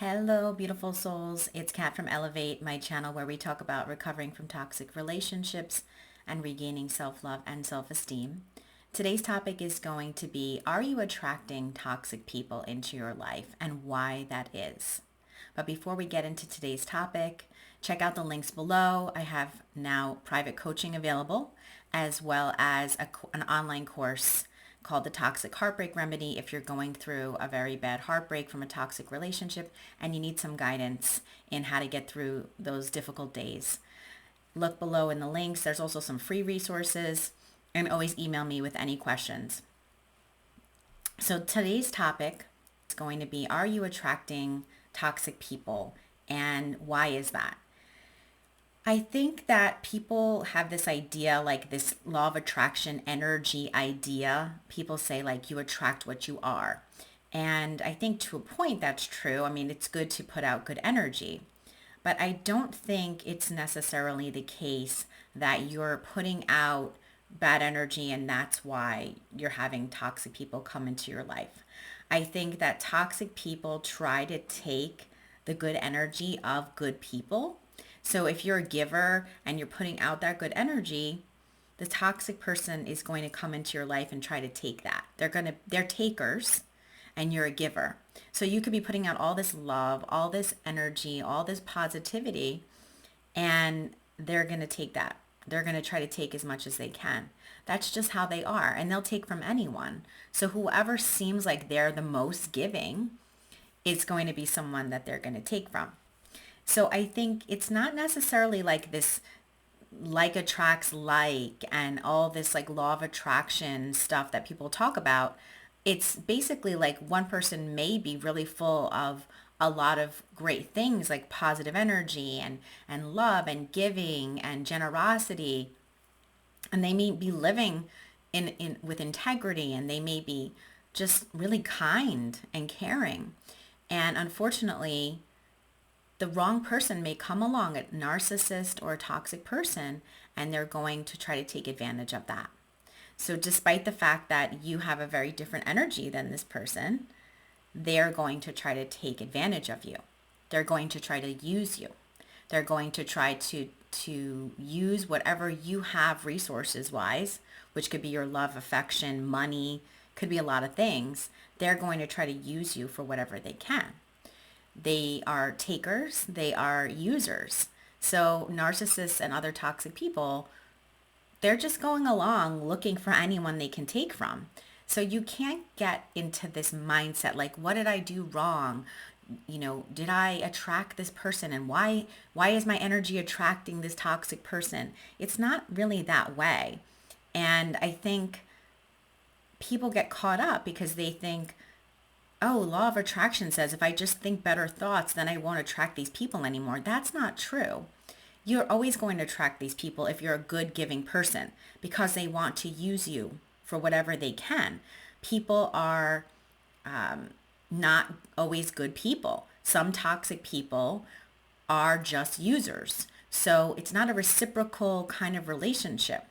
Hello, beautiful souls. It's Kat from Elevate, my channel where we talk about recovering from toxic relationships and regaining self-love and self-esteem. Today's topic is going to be, are you attracting toxic people into your life and why that is? But before we get into today's topic, check out the links below. I have now private coaching available as well as an online course called the Toxic Heartbreak Remedy if you're going through a very bad heartbreak from a toxic relationship and you need some guidance in how to get through those difficult days. Look below in the links. There's also some free resources, and always email me with any questions. So today's topic is going to be, are you attracting toxic people and why is that? I think that people have this idea, like this law of attraction energy idea. People say like you attract what you are. And I think to a point that's true. I mean, it's good to put out good energy. But I don't think it's necessarily the case that you're putting out bad energy and that's why you're having toxic people come into your life. I think that toxic people try to take the good energy of good people. So if you're a giver and you're putting out that good energy, the toxic person is going to come into your life and try to take that. They're takers and you're a giver. So you could be putting out all this love, all this energy, all this positivity, and they're going to take that. They're going to try to take as much as they can. That's just how they are, and they'll take from anyone. So whoever seems like they're the most giving is going to be someone that they're going to take from. So I think it's not necessarily like this like attracts like and all this like law of attraction stuff that people talk about. It's basically like one person may be really full of a lot of great things like positive energy and love and giving and generosity. And they may be living in with integrity and they may be just really kind and caring. And unfortunately, the wrong person may come along, a narcissist or a toxic person, and they're going to try to take advantage of that. So despite the fact that you have a very different energy than this person, they're going to try to take advantage of you. They're going to try to use you. They're going to try to use whatever you have resources wise, which could be your love, affection, money, could be a lot of things. They're going to try to use you for whatever they can. They are takers, they are users. So narcissists and other toxic people, they're just going along looking for anyone they can take from. So you can't get into this mindset like, what did I do wrong? Did I attract this person and why is my energy attracting this toxic person? It's not really that way. And I think people get caught up because they think, oh, law of attraction says if I just think better thoughts, then I won't attract these people anymore. That's not true. You're always going to attract these people if you're a good giving person because they want to use you for whatever they can. People are not always good people. Some toxic people are just users. So it's not a reciprocal kind of relationship.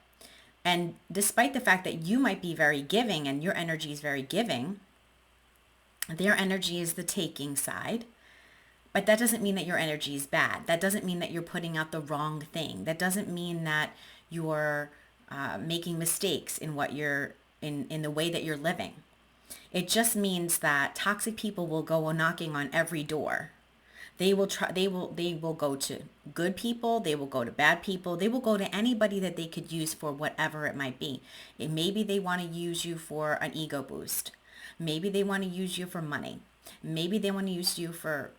And despite the fact that you might be very giving and your energy is very giving, their energy is the taking side, but that doesn't mean that your energy is bad. That doesn't mean that you're putting out the wrong thing. That doesn't mean that you're making mistakes in what you're in the way that you're living. It just means that toxic people will go knocking on every door. They will try. They will go to good people. They will go to bad people. They will go to anybody that they could use for whatever it might be. Maybe they want to use you for an ego boost. Maybe they want to use you for money. Maybe they want to use you for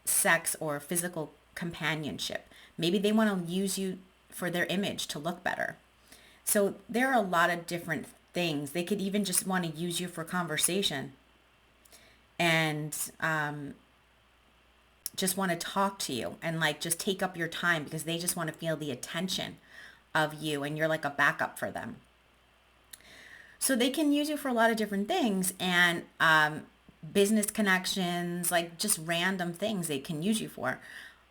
sex or physical companionship. Maybe they want to use you for their image to look better. So there are a lot of different things. They could even just want to use you for conversation and just want to talk to you and like just take up your time because they just want to feel the attention of you and you're like a backup for them. So they can use you for a lot of different things and business connections, like just random things they can use you for.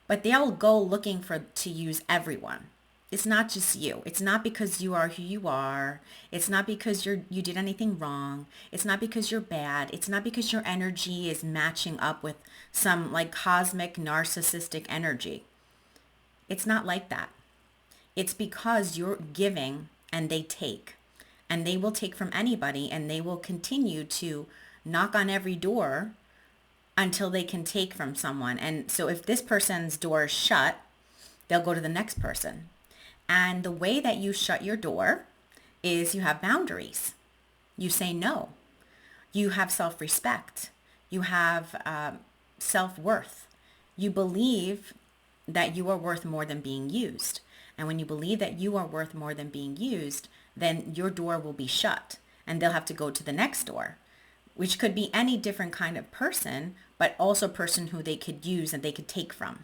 But they'll go looking to use everyone. It's not just you. It's not because you are who you are. It's not because you did anything wrong. It's not because you're bad. It's not because your energy is matching up with some like cosmic narcissistic energy. It's not like that. It's because you're giving and they take. And they will take from anybody, and they will continue to knock on every door until they can take from someone. And so if this person's door is shut, they'll go to the next person. And the way that you shut your door is you have boundaries. You say no. You have self-respect. You have self-worth. You believe that you are worth more than being used. And when you believe that you are worth more than being used, then your door will be shut and they'll have to go to the next door, which could be any different kind of person, but also a person who they could use and they could take from.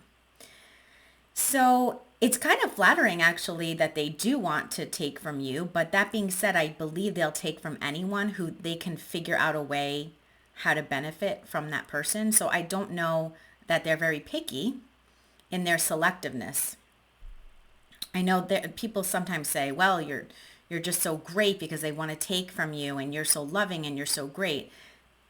So it's kind of flattering actually that they do want to take from you. But that being said, I believe they'll take from anyone who they can figure out a way how to benefit from that person. So I don't know that they're very picky in their selectiveness. I know that people sometimes say, well, you're just so great because they want to take from you and you're so loving and you're so great.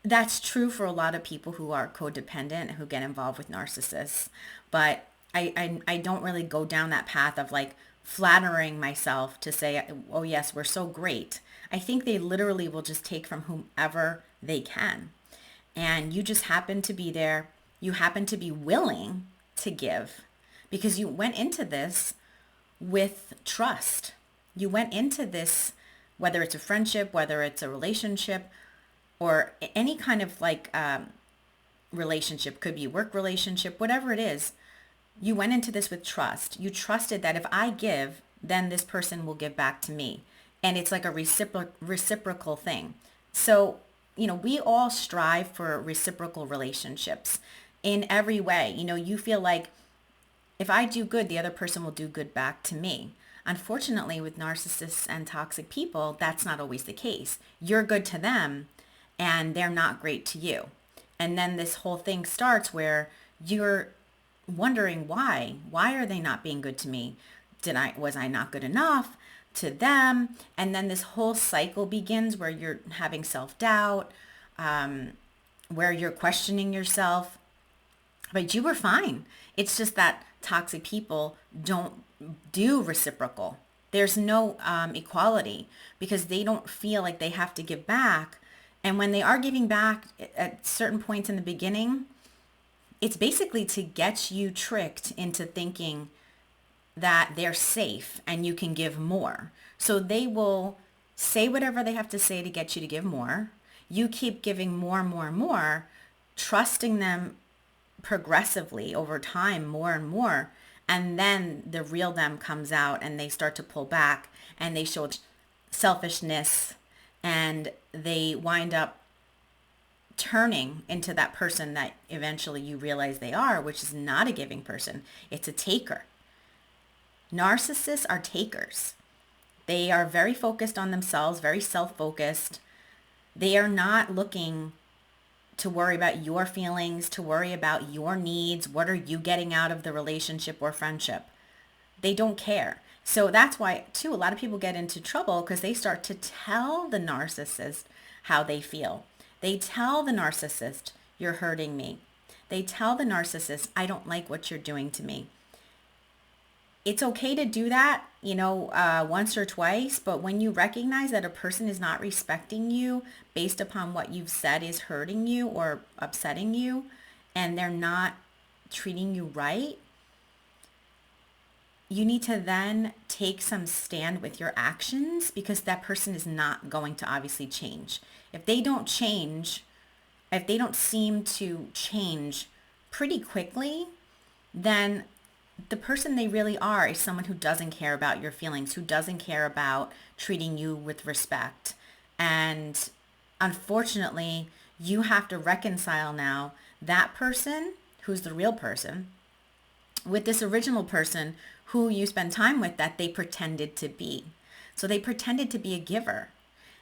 That's true for a lot of people who are codependent, who get involved with narcissists. But I don't really go down that path of like flattering myself to say, oh yes, we're so great. I think they literally will just take from whomever they can. And you just happen to be there. You happen to be willing to give because you went into this with trust. You went into this, whether it's a friendship, whether it's a relationship, or any kind of like relationship, could be a work relationship, whatever it is. You went into this with trust. You trusted that if I give, then this person will give back to me. And it's like a reciprocal thing. So, we all strive for reciprocal relationships in every way. You feel like if I do good, the other person will do good back to me. Unfortunately, with narcissists and toxic people, that's not always the case. You're good to them and they're not great to you. And then this whole thing starts where you're wondering why. Why are they not being good to me? Was I not good enough to them? And then this whole cycle begins where you're having self-doubt, where you're questioning yourself. But you were fine. It's just that toxic people don't do reciprocal. There's no equality because they don't feel like they have to give back. And when they are giving back at certain points in the beginning, it's basically to get you tricked into thinking that they're safe and you can give more. So they will say whatever they have to say to get you to give more. You keep giving more and more and more, trusting them progressively over time more and more. And then the real them comes out and they start to pull back and they show selfishness and they wind up turning into that person that eventually you realize they are, which is not a giving person. It's a taker. Narcissists are takers. They are very focused on themselves, very self-focused. They are not looking to worry about your feelings, to worry about your needs. What are you getting out of the relationship or friendship? They don't care. So that's why, too, a lot of people get into trouble because they start to tell the narcissist how they feel. They tell the narcissist, you're hurting me. They tell the narcissist, I don't like what you're doing to me. It's okay to do that, once or twice, but when you recognize that a person is not respecting you based upon what you've said is hurting you or upsetting you, and they're not treating you right, you need to then take some stand with your actions because that person is not going to obviously change. If they don't change, if they don't seem to change pretty quickly, then the person they really are is someone who doesn't care about your feelings, who doesn't care about treating you with respect. And unfortunately, you have to reconcile now that person, who's the real person, with this original person who you spend time with that they pretended to be. So they pretended to be a giver,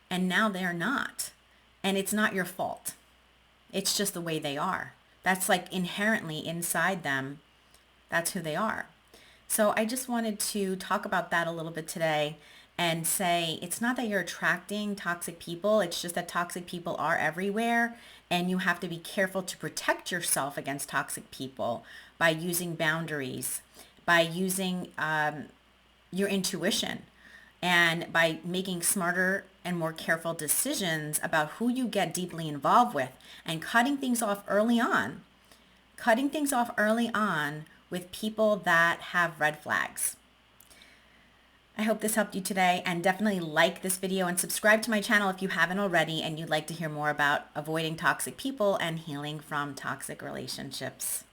and now they're not. And it's not your fault. It's just the way they are. That's like inherently inside them. That's who they are. So I just wanted to talk about that a little bit today and say it's not that you're attracting toxic people, it's just that toxic people are everywhere and you have to be careful to protect yourself against toxic people by using boundaries, by using your intuition, and by making smarter and more careful decisions about who you get deeply involved with and cutting things off early on. Cutting things off early on with people that have red flags. I hope this helped you today, and definitely like this video and subscribe to my channel if you haven't already and you'd like to hear more about avoiding toxic people and healing from toxic relationships.